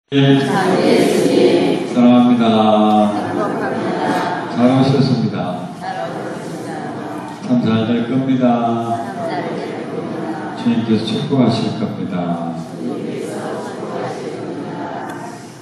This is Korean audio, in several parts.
네, 사랑합니다. 잘 오셨습니다. 참 잘 될 겁니다. 주님께서 축복하실 겁니다.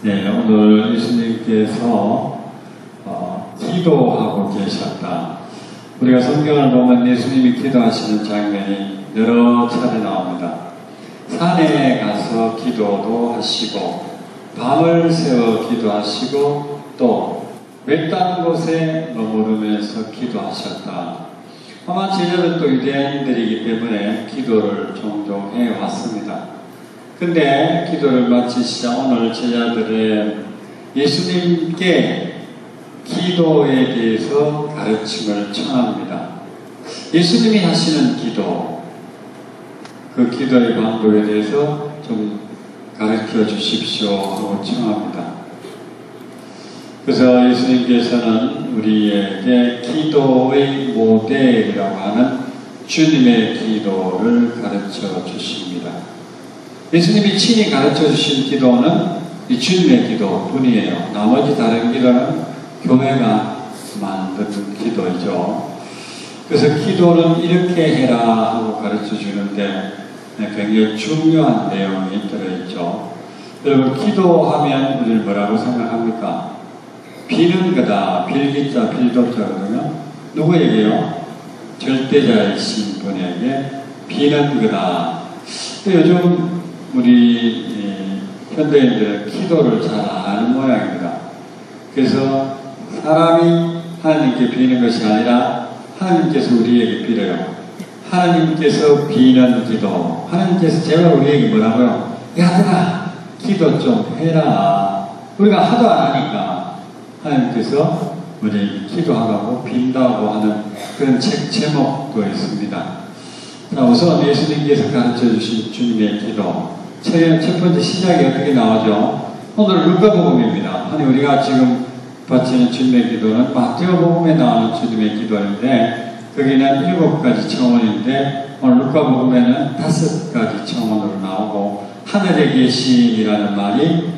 네, 오늘 예수님께서 기도하고 계셨다. 우리가 성경을 보면 예수님이 기도하시는 장면이 여러 차례 나옵니다. 산에 가서 기도도 하시고 밤을 새워 기도하시고 또 외딴 곳에 머무르면서 기도하셨다. 아마 제자들도 유대인들이기 때문에 기도를 종종 해왔습니다. 근데 기도를 마치시자 오늘 제자들은 예수님께 기도에 대해서 가르침을 청합니다. 예수님이 하시는 기도, 그 기도의 방법에 대해서 좀 가르쳐 주십시오 하고 청합니다. 그래서 예수님께서는 우리에게 기도의 모델이라고 하는 주님의 기도를 가르쳐 주십니다. 예수님이 친히 가르쳐 주신 기도는 이 주님의 기도뿐이에요. 나머지 다른 기도는 교회가 만든 기도이죠. 그래서 기도는 이렇게 해라 하고 가르쳐 주는데 굉장히 중요한 내용이 들어있죠. 여러분, 기도하면 우리는 뭐라고 생각합니까? 비는 거다. 빌기자, 빌독자거든요. 누구에게요? 절대자이신 분에게 비는 거다. 요즘 우리 현대인들은 기도를 잘 안 하는 모양입니다. 그래서 사람이 하나님께 비는 것이 아니라 하나님께서 우리에게 빌어요. 하나님께서 비는 기도, 하나님께서 제발 우리에게 뭐라고요? 야들아, 기도 좀 해라. 우리가 하도 안 하니까 하나님께서 우리 기도하라고 빈다고 하는 그런 책 제목도 있습니다. 자, 우선 예수님께서 가르쳐 주신 주님의 기도. 첫 번째 시작이 어떻게 나오죠? 오늘 루카복음입니다. 아니, 우리가 지금 바치는 주님의 기도는 마태복음에 나오는 주님의 기도인데 거기는 7가지 청원인데 오늘 루카복음에는 5가지 청원으로 나오고 하늘에 계신이라는 말이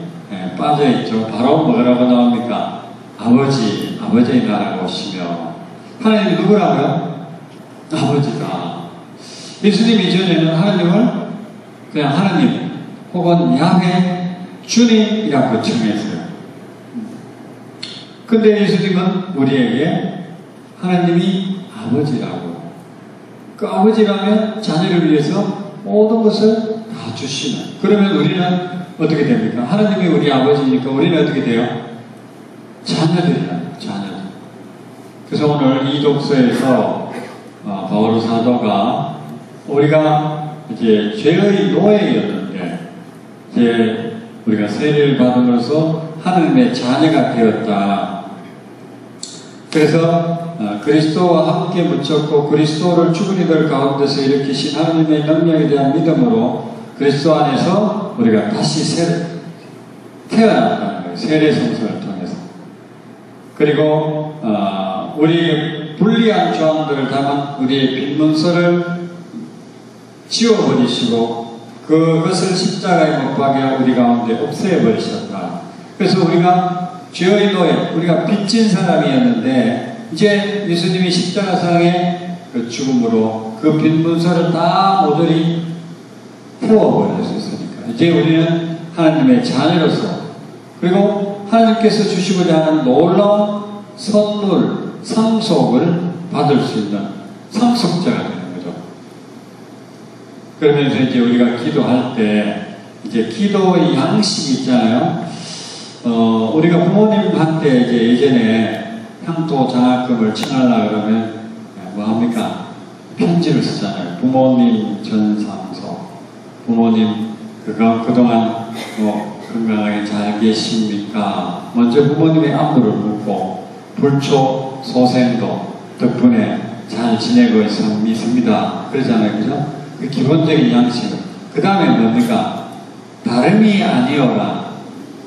빠져있죠. 바로 뭐라고 나옵니까? 아버지의 나라가 오시며. 하나님이 누구라고요? 아버지다. 예수님 이전에는 하나님을 그냥 하나님 혹은 야훼 주님이라고 청했어요. 근데 예수님은 우리에게 하나님이 아버지라고. 그 아버지라면 자녀를 위해서 모든 것을 다 주시는. 그러면 우리는 어떻게 됩니까? 하나님이 우리 아버지니까 우리는 어떻게 돼요? 자녀들이야, 자녀들. 그래서 오늘 이 독서에서 바오로 사도가 우리가 이제 죄의 노예였는데 이제 우리가 세례를 받음으로써 하나님의 자녀가 되었다. 그래서 그리스도와 함께 묻혔고 그리스도를 죽은 이들 가운데서 일으키신 하나님의 능력에 대한 믿음으로 그리스도 안에서 우리가 다시 태어났다는 거예요. 세례 성수를 통해서. 그리고 우리의 불리한 조항들을 담은 우리의 빈 문서를 지워버리시고 그것을 십자가에 못 박여 우리 가운데 없애버리셨다. 그래서 우리가 죄의 노예, 우리가 빚진 사람이었는데 이제 예수님이 십자가상의 그 죽음으로 그 빈 문서를 다 모조리 태워버렸으니까 이제 우리는 하나님의 자녀로서 그리고 하나님께서 주시고자 하는 놀라운 선물, 상속을 받을 수 있는 상속자가 되는 거죠. 그러면서 이제 우리가 기도할 때 이제 기도의 양식이 있잖아요. 우리가 부모님한테 이제 예전에 향토 장학금을 청하려고 그러면 뭐 합니까? 편지를 쓰잖아요. 부모님 전상서. 부모님 그동안 뭐 건강하게 잘 계십니까? 먼저 부모님의 안부를 묻고 불초 소생도 덕분에 잘 지내고 있습니다. 그러잖아요. 그죠? 그 기본적인 양식은. 그 다음에 뭡니까? 다름이 아니오라.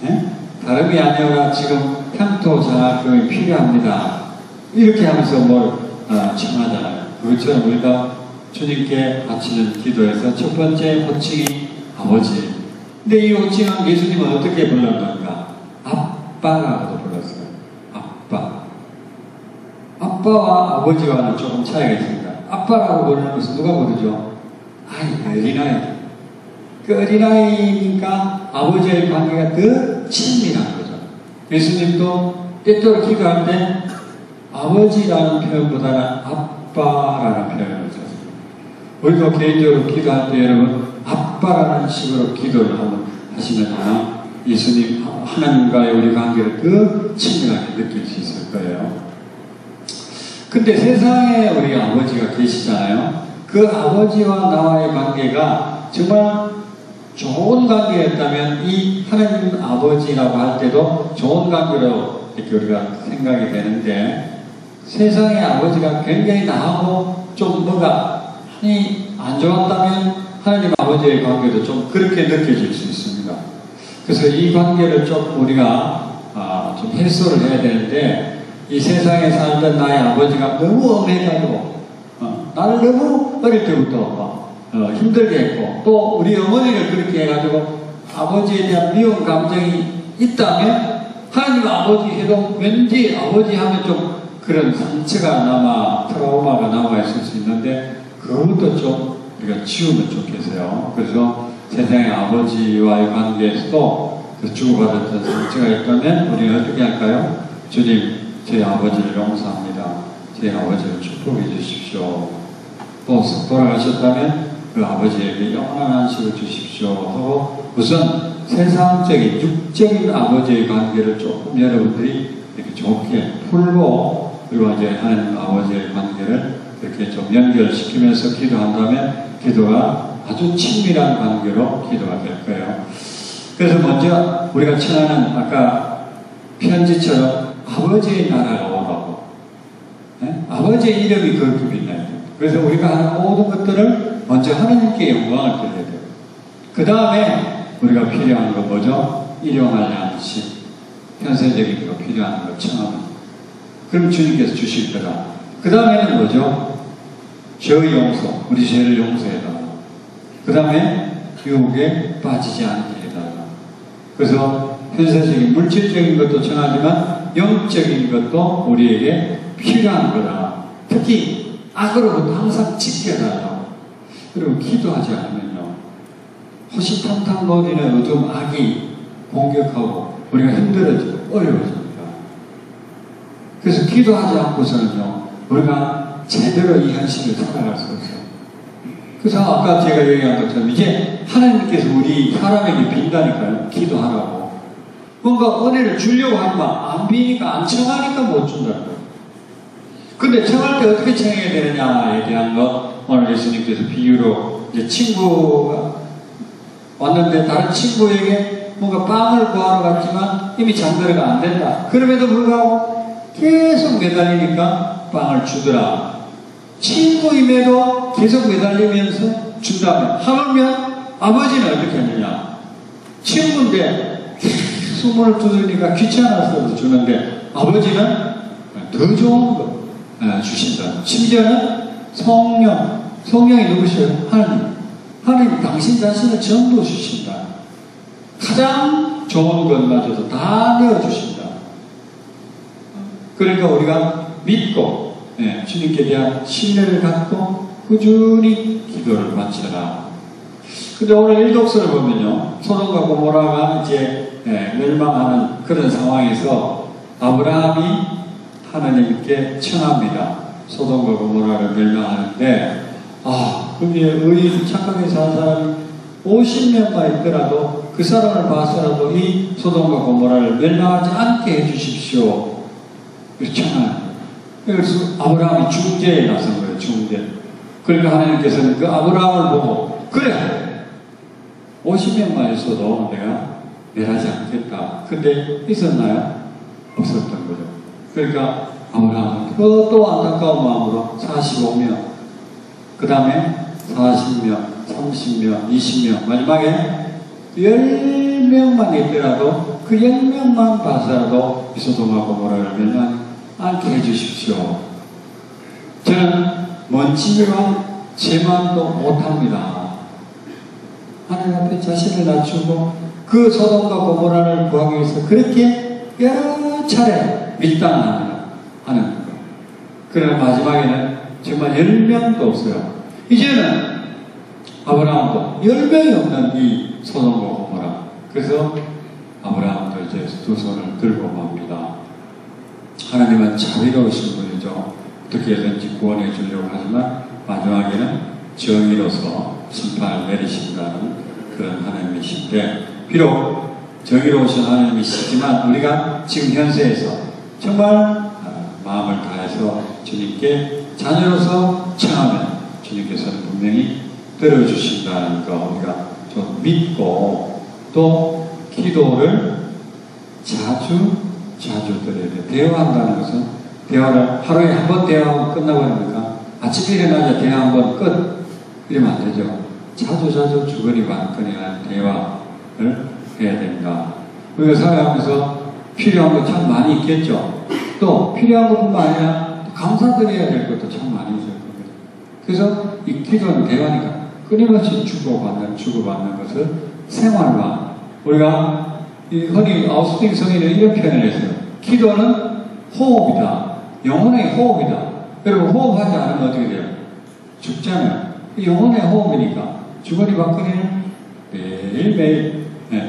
예? 다름이 아니오라 지금 향토 장학금이 필요합니다. 이렇게 하면서 뭘 청하잖아요. 그것처럼 우리가 주님께 바치는 기도에서 첫 번째 호칭이 아버지. 근데 이 호칭은 예수님은 어떻게 불렀는가? 아빠라고도 불렀어요. 아빠. 아빠와 아버지와는 조금 차이가 있습니다. 아빠라고 부르는 것은 누가 부르죠? 어린아이. 그 어린아이니까 아버지의 관계가 더 친밀한 거죠. 예수님도 때때로 기도할 때 아버지라는 표현보다는 아빠라는 표현을 썼습니다. 우리도 개인적으로 기도할 때 여러분 아빠라는 식으로 기도를 한번 하시면 예수님 하나님과의 우리 관계를 더 친밀하게 느낄 수 있을 거예요. 근데 세상에 우리 아버지가 계시잖아요. 그 아버지와 나와의 관계가 정말 좋은 관계였다면 이 하나님 아버지라고 할 때도 좋은 관계로 이렇게 우리가 생각이 되는데, 세상의 아버지가 굉장히 나하고 좀 뭐가 안 좋았다면 하나님 아버지의 관계도 좀 그렇게 느껴질 수 있습니다. 그래서 이 관계를 좀 우리가 좀 해소를 해야 되는데, 이 세상에 살던 나의 아버지가 너무 엄해가지고 나를 너무 어릴 때부터 힘들게 했고, 또 우리 어머니를 그렇게 해가지고 아버지에 대한 미운 감정이 있다면 하나님 아버지 해도 왠지 아버지 하면 좀 그런 상처가 남아, 트라우마가 남아있을 수 있는데, 그것도 좀 우리가 지우면 좋겠어요. 그래서 세상의 아버지와의 관계에서도 그 주고받았던 상처가 있다면 우리는 어떻게 할까요? 주님, 제 아버지를 용서합니다. 제 아버지를 축복해 주십시오. 또 돌아가셨다면 그 아버지에게 영원한 안식을 주십시오 하고, 우선 세상적인 육적인 아버지의 관계를 조금 여러분들이 이렇게 좋게 풀고, 그리고 이제 하나님 아버지의 관계를 이렇게 좀 연결시키면서 기도한다면 기도가 아주 친밀한 관계로 기도가 될 거예요. 그래서 먼저 우리가 청하는 아까 편지처럼 아버지의 나라가 오라고, 네? 아버지의 이름이 그렇게 빛나야 돼요. 그래서 우리가 하는 모든 것들을 먼저 하나님께 영광을 드려야 돼요. 그 다음에 우리가 필요한 거 뭐죠? 일용할 양식, 현세적인 거 필요한 거 청하면, 그럼 주님께서 주실 거다. 그 다음에는 뭐죠? 죄의 용서, 우리 죄를 용서해달라. 그 다음에 유혹에 빠지지 않게 해달라. 그래서 현세적인 물질적인 것도 청하지만 영적인 것도 우리에게 필요한 거다. 특히 악으로부터 항상 지켜달라고. 그리고 기도하지 않으면요, 호시탐탐 거리는 요즘 악이 공격하고 우리가 힘들어지고 어려워집니다. 그래서 기도하지 않고서는요, 우리가 제대로 이 현실을 살아갈 수 없어요. 그래서 아까 제가 얘기한 것처럼 이제 하나님께서 우리 사람에게 빈다니까요. 기도하라고. 뭔가 은혜를 주려고 하지만 안 비니까, 안 청하니까 못 준다고요. 근데 청할 때 어떻게 청해야 되느냐에 대한 것, 오늘 예수님께서 비유로, 이제 친구가 왔는데 다른 친구에게 뭔가 빵을 구하러 갔지만 이미 장거리가 안 된다. 그럼에도 불구하고 계속 매달리니까 빵을 주더라. 친구임에도 계속 매달리면서 준다면, 하물며 아버지는 어떻게 하느냐? 친구인데 숨을 두드리니까 귀찮아서 주는데, 아버지는 더 좋은 거 주신다. 심지어는 성령이 누구시요? 하나님 당신 자신을 전부 주신다. 가장 좋은 것마저도 다 내어주신다. 그러니까 우리가 믿고 주님께 대한 신뢰를 갖고 꾸준히 기도를 바쳐라. 근데 오늘 일독서를 보면요, 소돔과 고모라가 이제 멸망하는 그런 상황에서 아브라함이 하나님께 청합니다. 소돔과 고모라를 멸망하는데, 거기에 착하게 사는 사람이 50명만 있더라도 그 사람을 봐서라도 이 소돔과 고모라를 멸망하지 않게 해주십시오. 청하는. 그래서 아브라함이 중재에 나선 거예요. 중재. 그러니까 하나님께서는 그 아브라함을 보고, 그래, 50명만 있어도 내가 멸하지 않겠다. 근데 있었나요? 없었던 거죠. 그러니까 아브라함은 또 안타까운 마음으로 45명, 그 다음에 40명, 30명, 20명, 마지막에 10명만 있더라도 그 10명만 봐서라도 이 소돔과 고모라를 멸망하지 않게 해주십시오. 저는 먼지와 제 마음도 못합니다. 하나님 앞에 자신을 낮추고 그 소돔과 고모라를 구하기 위해서 그렇게 여러 차례 밀당하는 거. 그러나 마지막에는 정말 10명도 없어요. 이제는 아브라함도 10명이 없는 이 소돔과 고모라. 그래서 아브라함도 이제 두 손을 들고 맙니다. 하나님은 자비로우신 분이죠. 어떻게든지 구원해 주려고 하지만 마지막에는 정의로서 심판을 내리신다는 그런 하나님이신데, 비록 정의로우신 하나님이시지만 우리가 지금 현세에서 정말 마음을 다해서 주님께 자녀로서 청하면 주님께서는 분명히 들어주신다는 거 우리가 좀 믿고, 또 기도를 자주 드려야 돼요. 대화한다는 것은, 대화를 하루에 한 번 대화하면 끝나버립니까? 아침에 일어나자 대화 한 번 끝, 이러면 안 되죠. 자주 주거니 받거니 하는 대화를 해야 된다. 우리가 살아가면서 필요한 거 참 많이 있겠죠. 또 필요한 것뿐만 아니라 감사드려야 될 것도 참 많이 있을 겁니다. 그래서 이 기도는 대화니까 끊임없이 주고받는 것을 생활화. 우리가 흔히 아우스팅 성인은 이런 표현을 했어요. 기도는 호흡이다. 영혼의 호흡이다. 여러분, 호흡하지 않으면 어떻게 돼요? 죽잖아요. 영혼의 호흡이니까 주거니 받거니는 매일매일.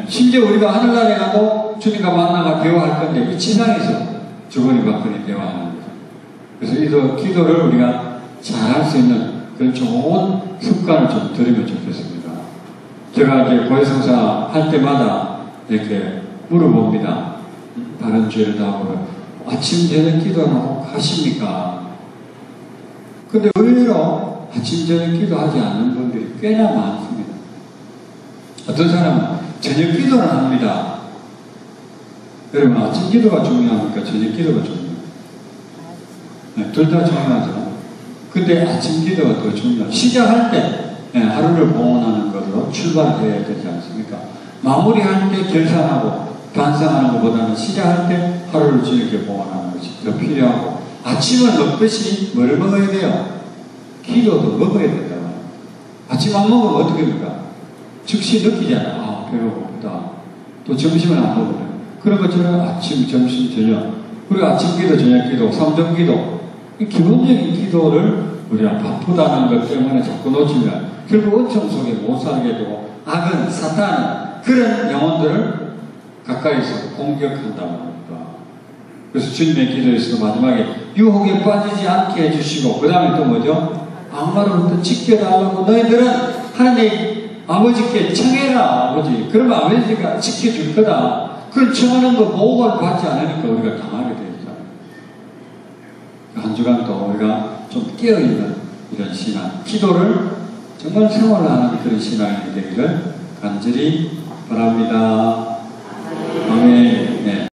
심지어 우리가 하늘나라에 가도 주님과 만나가 대화할 건데 이 지상에서 주거니 받거니 대화하는 거죠. 그래서 이 기도를 우리가 잘할 수 있는 그런 좋은 습관을 좀 들이면 좋겠습니다. 제가 이제 고해성사 할 때마다 이렇게 물어봅니다. 다른 죄를 다 물어요. 아침 저녁 기도는 꼭 하십니까? 근데 의외로 아침 저녁 기도하지 않는 분들이 꽤나 많습니다. 어떤 사람은 저녁 기도를 합니다. 여러분, 아침 기도가 중요합니까? 저녁 기도가 중요합니까? 네, 둘 다 중요하죠. 근데 아침 기도가 더 중요해요. 시작할 때 하루를 봉헌하는 것으로 출발해야 되지 않습니까? 마무리할 때 결산하고 반성하는 것보다는 시작할 때 하루를 주님께 봉헌하는 것이 더 필요하고, 아침을 먹듯이 뭐를 먹어야 돼요? 기도도 먹어야 된다. 아침 안 먹으면 어떻게 됩니까? 즉시 느끼잖아. 아, 배가 고프다. 또 점심을 안 먹으면. 그런 것처럼 아침, 점심, 저녁. 그리고 아침 기도, 저녁 기도, 삼정 기도. 이 기본적인 기도를 우리가 바쁘다는 것 때문에 자꾸 놓치면 결국 은총 속에 못 살게 되고, 악은, 사탄은 그런 영혼들을 가까이서 공격한다는 겁니다. 그래서 주님의 기도에서도 마지막에 유혹에 빠지지 않게 해주시고, 그 다음에 또 뭐죠? 악마로부터 지켜달라고 너희들은 하나님 아버지께 청해라. 아버지. 그러면 아버지가 지켜줄 거다. 그런 청하는 거 보호를 받지 않으니까 우리가 당하게 되잖아요. 한 주간도 우리가 좀 깨어있는 이런 신앙, 기도를 정말 생활하는 그런 신앙이 되기를 간절히 바랍니다. 아멘. 네.